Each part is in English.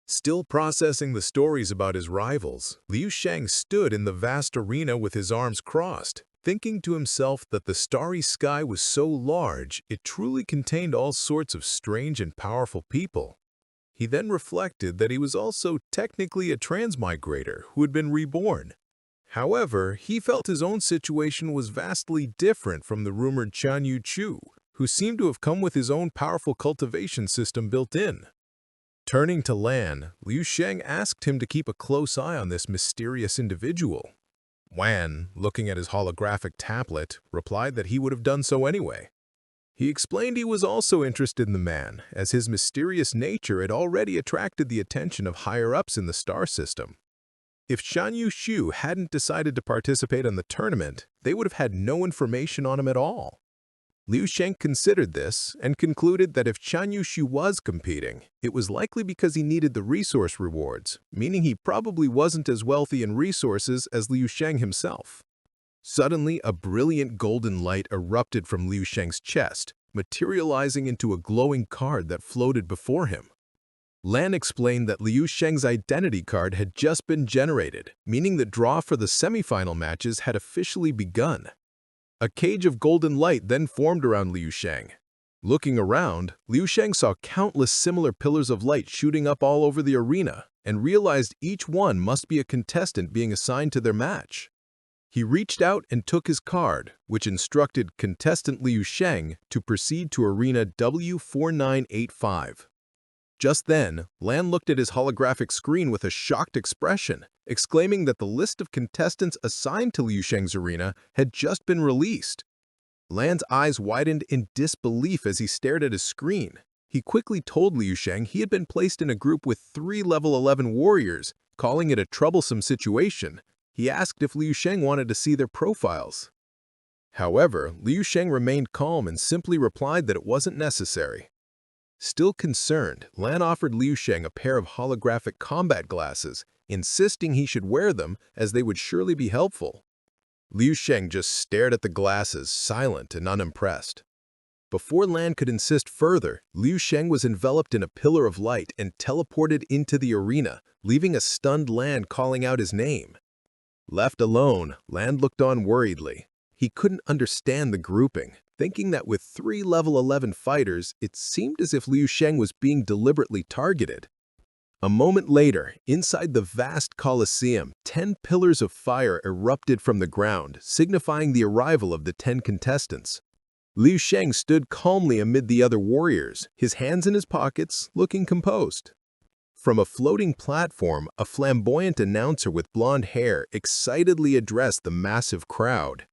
Still processing the stories about his rivals, Liu Shang stood in the vast arena with his arms crossed, thinking to himself that the starry sky was so large it truly contained all sorts of strange and powerful people. He then reflected that he was also technically a transmigrator who had been reborn. However, he felt his own situation was vastly different from the rumored Chan Yu Chu, who seemed to have come with his own powerful cultivation system built in. Turning to Lan, Liu Sheng asked him to keep a close eye on this mysterious individual. Wan, looking at his holographic tablet, replied that he would have done so anyway. He explained he was also interested in the man, as his mysterious nature had already attracted the attention of higher-ups in the star system. If Shan Yushu hadn't decided to participate in the tournament, they would have had no information on him at all. Liu Sheng considered this and concluded that if Shan Yushu was competing, it was likely because he needed the resource rewards, meaning he probably wasn't as wealthy in resources as Liu Sheng himself. Suddenly, a brilliant golden light erupted from Liu Sheng's chest, materializing into a glowing card that floated before him. Lan explained that Liu Sheng's identity card had just been generated, meaning the draw for the semifinal matches had officially begun. A cage of golden light then formed around Liu Sheng. Looking around, Liu Sheng saw countless similar pillars of light shooting up all over the arena and realized each one must be a contestant being assigned to their match. He reached out and took his card, which instructed contestant Liu Sheng to proceed to arena W4985. Just then, Lan looked at his holographic screen with a shocked expression, exclaiming that the list of contestants assigned to Liu Sheng's arena had just been released. Lan's eyes widened in disbelief as he stared at his screen. He quickly told Liu Sheng he had been placed in a group with 3 level 11 warriors, calling it a troublesome situation. He asked if Liu Sheng wanted to see their profiles. However, Liu Sheng remained calm and simply replied that it wasn't necessary. Still concerned, Lan offered Liu Sheng a pair of holographic combat glasses, insisting he should wear them as they would surely be helpful. Liu Sheng just stared at the glasses, silent and unimpressed. Before Lan could insist further, Liu Sheng was enveloped in a pillar of light and teleported into the arena, leaving a stunned Lan calling out his name. Left alone, Lan looked on worriedly. He couldn't understand the grouping, thinking that with 3 level 11 fighters, it seemed as if Liu Sheng was being deliberately targeted. A moment later, inside the vast coliseum, 10 pillars of fire erupted from the ground, signifying the arrival of the 10 contestants. Liu Sheng stood calmly amid the other warriors, his hands in his pockets, looking composed. From a floating platform, a flamboyant announcer with blonde hair excitedly addressed the massive crowd.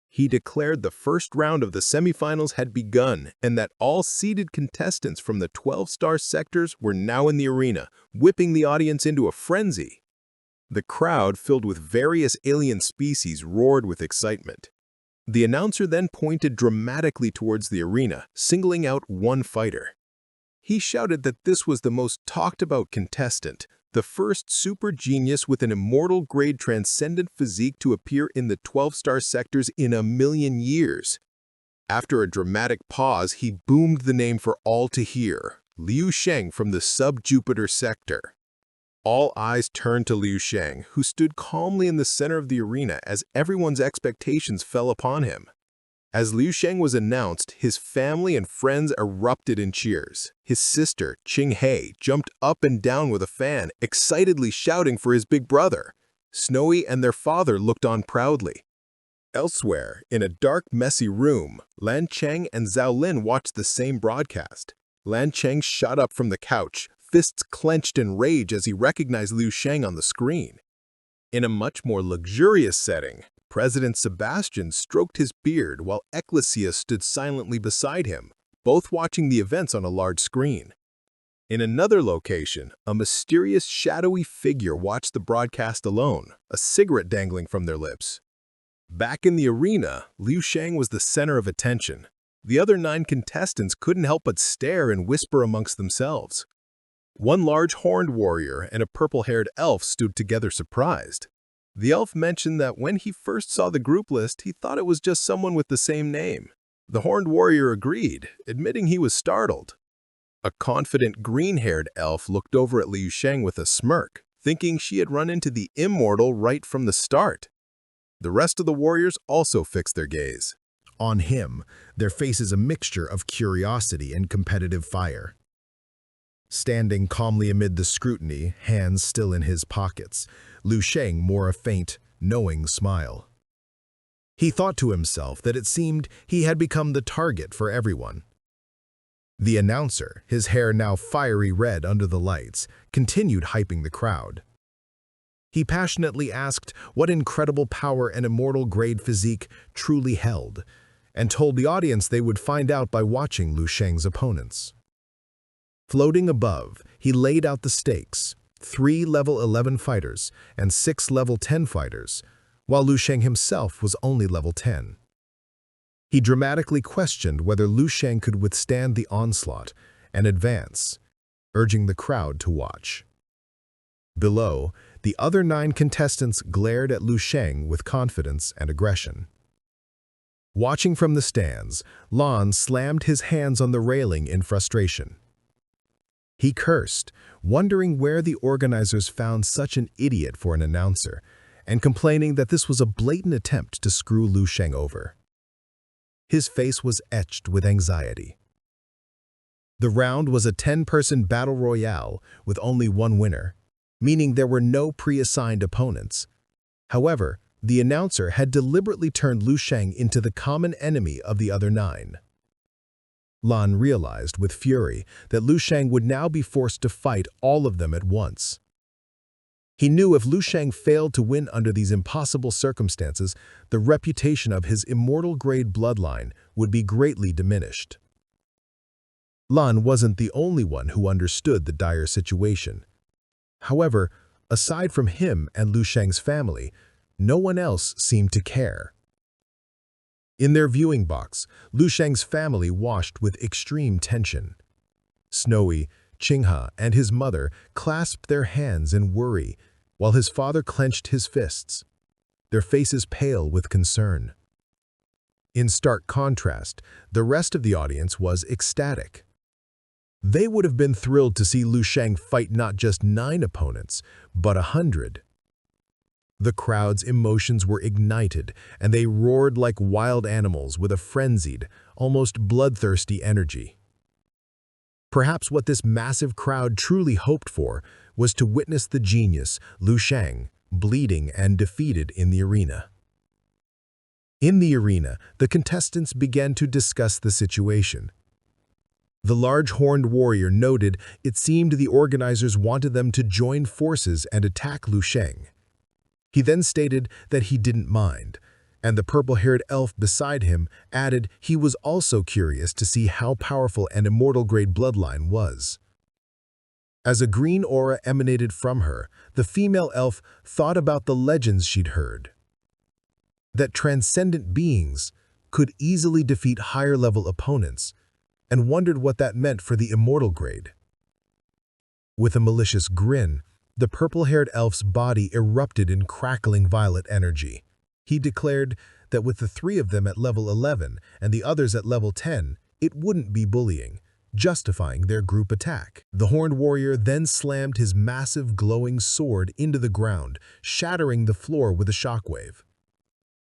He declared the first round of the semifinals had begun and that all seeded contestants from the 12-star sectors were now in the arena, whipping the audience into a frenzy. The crowd, filled with various alien species, roared with excitement. The announcer then pointed dramatically towards the arena, singling out one fighter. He shouted that this was the most talked-about contestant, the first super genius with an immortal-grade transcendent physique to appear in the 12-star sectors in a million years. After a dramatic pause, he boomed the name for all to hear, Liu Sheng from the sub-Jupiter sector. All eyes turned to Liu Sheng, who stood calmly in the center of the arena as everyone's expectations fell upon him. As Liu Sheng was announced, his family and friends erupted in cheers. His sister, Qing He, jumped up and down with a fan, excitedly shouting for his big brother. Snowy and their father looked on proudly. Elsewhere, in a dark, messy room, Lan Cheng and Zhao Lin watched the same broadcast. Lan Cheng shot up from the couch, fists clenched in rage as he recognized Liu Sheng on the screen. In a much more luxurious setting, President Sebastian stroked his beard while Ecclesia stood silently beside him, both watching the events on a large screen. In another location, a mysterious shadowy figure watched the broadcast alone, a cigarette dangling from their lips. Back in the arena, Liu Sheng was the center of attention. The other 9 contestants couldn't help but stare and whisper amongst themselves. One large horned warrior and a purple-haired elf stood together surprised. The elf mentioned that when he first saw the group list, he thought it was just someone with the same name. The horned warrior agreed, admitting he was startled. A confident green-haired elf looked over at Liu Sheng with a smirk, thinking she had run into the immortal right from the start. The rest of the warriors also fixed their gaze On him, their faces a mixture of curiosity and competitive fire. Standing calmly amid the scrutiny, hands still in his pockets, Liu Sheng wore a faint, knowing smile. He thought to himself that it seemed he had become the target for everyone. The announcer, his hair now fiery red under the lights, continued hyping the crowd. He passionately asked what incredible power an immortal-grade physique truly held, and told the audience they would find out by watching Liu Sheng's opponents. Floating above, he laid out the stakes, 3 level 11 fighters and 6 level 10 fighters, while Liu Sheng himself was only level 10. He dramatically questioned whether Liu Sheng could withstand the onslaught and advance, urging the crowd to watch. Below, the other 9 contestants glared at Liu Sheng with confidence and aggression. Watching from the stands, Lan slammed his hands on the railing in frustration. He cursed, wondering where the organizers found such an idiot for an announcer, and complaining that this was a blatant attempt to screw Liu Sheng over. His face was etched with anxiety. The round was a 10-person battle royale with only one winner, meaning there were no pre-assigned opponents. However, the announcer had deliberately turned Liu Sheng into the common enemy of the other 9. Lan realized with fury that Liu Sheng would now be forced to fight all of them at once. He knew if Liu Sheng failed to win under these impossible circumstances, the reputation of his immortal-grade bloodline would be greatly diminished. Lan wasn't the only one who understood the dire situation. However, aside from him and Liu Sheng's family, no one else seemed to care. In their viewing box, Liu Sheng's family watched with extreme tension. Snowy, Qinghe, and his mother clasped their hands in worry, while his father clenched his fists, their faces pale with concern. In stark contrast, the rest of the audience was ecstatic. They would have been thrilled to see Liu Sheng fight not just 9 opponents, but 100. The crowd's emotions were ignited, and they roared like wild animals with a frenzied, almost bloodthirsty energy. Perhaps what this massive crowd truly hoped for was to witness the genius, Liu Sheng, bleeding and defeated in the arena. In the arena, the contestants began to discuss the situation. The large-horned warrior noted it seemed the organizers wanted them to join forces and attack Liu Sheng. He then stated that he didn't mind, and the purple-haired elf beside him added he was also curious to see how powerful an immortal-grade bloodline was. As a green aura emanated from her, the female elf thought about the legends she'd heard. That transcendent beings could easily defeat higher-level opponents, and wondered what that meant for the immortal grade. With a malicious grin, the purple-haired elf's body erupted in crackling violet energy. He declared that with the 3 of them at level 11 and the others at level 10, it wouldn't be bullying, justifying their group attack. The horned warrior then slammed his massive glowing sword into the ground, shattering the floor with a shockwave.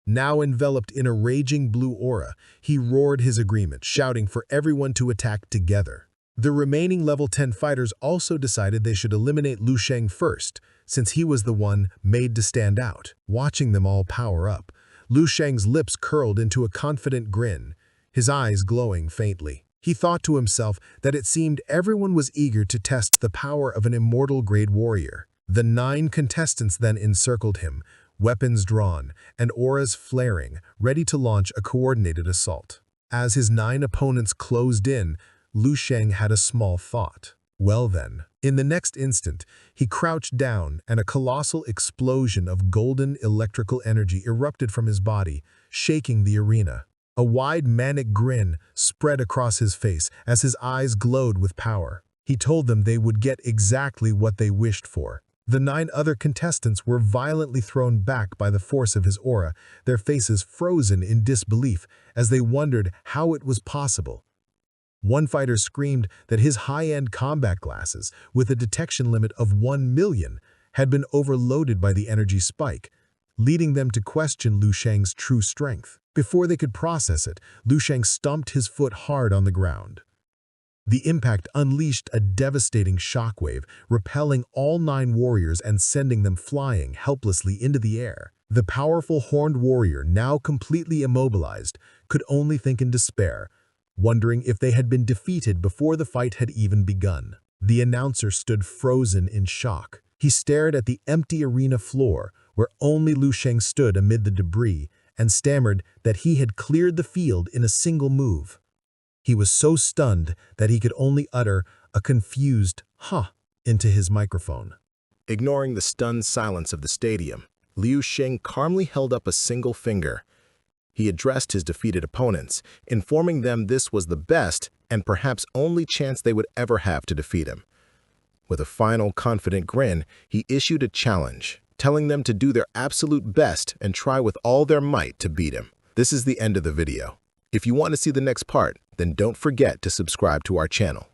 Now enveloped in a raging blue aura, he roared his agreement, shouting for everyone to attack together. The remaining level 10 fighters also decided they should eliminate Liu Sheng first, since he was the one made to stand out. Watching them all power up, Liu Sheng's lips curled into a confident grin, his eyes glowing faintly. He thought to himself that it seemed everyone was eager to test the power of an immortal-grade warrior. The 9 contestants then encircled him, weapons drawn and auras flaring, ready to launch a coordinated assault. As his 9 opponents closed in, Liu Sheng had a small thought. Well then, in the next instant, he crouched down and a colossal explosion of golden electrical energy erupted from his body, shaking the arena. A wide manic grin spread across his face as his eyes glowed with power. He told them they would get exactly what they wished for. The 9 other contestants were violently thrown back by the force of his aura, their faces frozen in disbelief as they wondered how it was possible. One fighter screamed that his high-end combat glasses, with a detection limit of 1 million, had been overloaded by the energy spike, leading them to question Lu Sheng's true strength. Before they could process it, Lu Sheng stomped his foot hard on the ground. The impact unleashed a devastating shockwave, repelling all 9 warriors and sending them flying helplessly into the air. The powerful horned warrior, now completely immobilized, could only think in despair, wondering if they had been defeated before the fight had even begun. The announcer stood frozen in shock. He stared at the empty arena floor, where only Lu Sheng stood amid the debris, and stammered that he had cleared the field in a single move. He was so stunned that he could only utter a confused "huh" into his microphone. Ignoring the stunned silence of the stadium, Liu Sheng calmly held up a single finger. He addressed his defeated opponents, informing them this was the best and perhaps only chance they would ever have to defeat him. With a final confident grin, he issued a challenge, telling them to do their absolute best and try with all their might to beat him. This is the end of the video. If you want to see the next part, then don't forget to subscribe to our channel.